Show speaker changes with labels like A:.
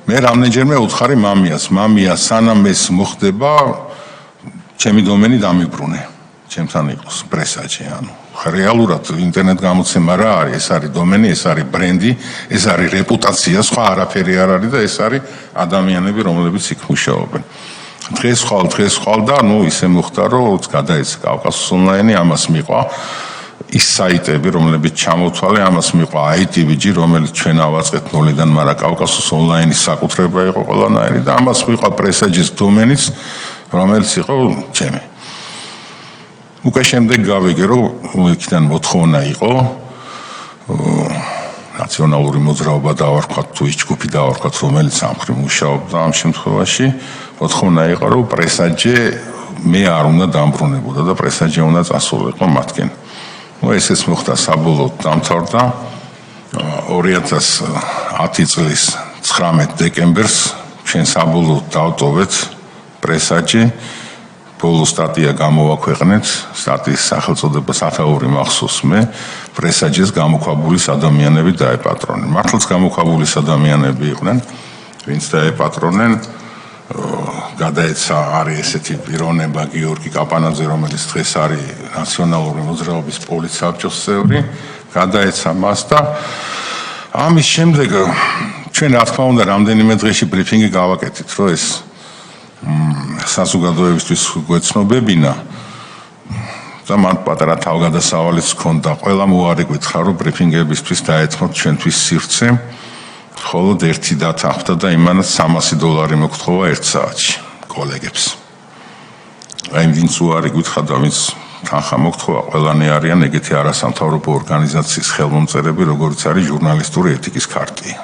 A: მე რამდენჯერმე უთხარი მამია სანამ ეს მოხდება ჩემი დომენი დამიბრუნე ჩემთან იყოს პრესაჯი ანუ რეალურად ინტერნეტ გამოცემა რა არის ეს არის დომენი ეს არის ბრენდი ეს არის რეპუტაცია სხვა არაფერი არ არის და ეს არის ადამიანები რომლებიც იქ მუშაობენ დღეს ხვალ და ნუ ისე მოხდა რომ გადაეცა კავკასიის ონლაინი ამას მიყვა ის საიტები რომლებიც ჩამოთვალე ამას მიყვა ITVG რომელიც ჩვენ ავაწყეთ ნოლიდან მაგრამ კავკასიის ონლაინის საკუთრება იყო ყველანაირი და ამას მიყვა პრესაჯის დომენიც რომელიც იყო ჩემი უკვე შემდეგ გავიგე რომ იქიდან მოთხოვნა იყო ნაციონალური მოძრაობა დავარქვათ თუ ის ჯგუფი დავარქვათ რომელიც სამხრივ მუშაობდა ამ შემთხვევაში მოთხოვნა იყო რომ პრესაჯე მე არ უნდა დამბრუნებოდა და პრესაჯე უნდა წასულიყო მათკენ ესეც მოხდა საბოლოოდ დამთავრდა 2010 წლის 19 დეკემბერს ჩვენ საბოლოოდ დავტოვეთ პრესაჯი ბოლო სტატია გამოვაქვეყნეთ სტატიის სახელწოდება სათაური მახსოვს მე პრესაჯის გამოქვაბულის ადამიანები დაეპატრონნენ მართლაც გამოქვაბულის ადამიანები იყვნენ ვინც დაეპატრონნენ გადაეცა არის ესეთი პიროვნება გიორგი კაპანაძე რომელიც დღეს არის ნაციონალური მოძრაობის პოლიცსაბჭოს წევრი გადაეცა მას და ამის შემდეგ ჩვენ რა თქმა უნდა რამდენიმე დღეში ბრიფინგი გავაკეთეთ რომ ეს საზოგადოებისთვის გვეცნობებინა და მან პატარა თავგადასავალიც ჰქონდა ყველა მოარი გითხრა რომ ბრიფინგებისთვის დაეთმოთ ჩვენთვის სივრცე მხოლოდ ერთი დათა ხვდა და იმანაც $300 მოგთხოვა 1 საათში კოლეგებს აი ვინც უარი გითხრა და ვინც თანხა მოგთხოვა ყველანი არიან ეგეთი არასამთავრობო ორგანიზაციის ხელმომწერები როგორც არის ჟურნალისტური ეთიკის ქარტია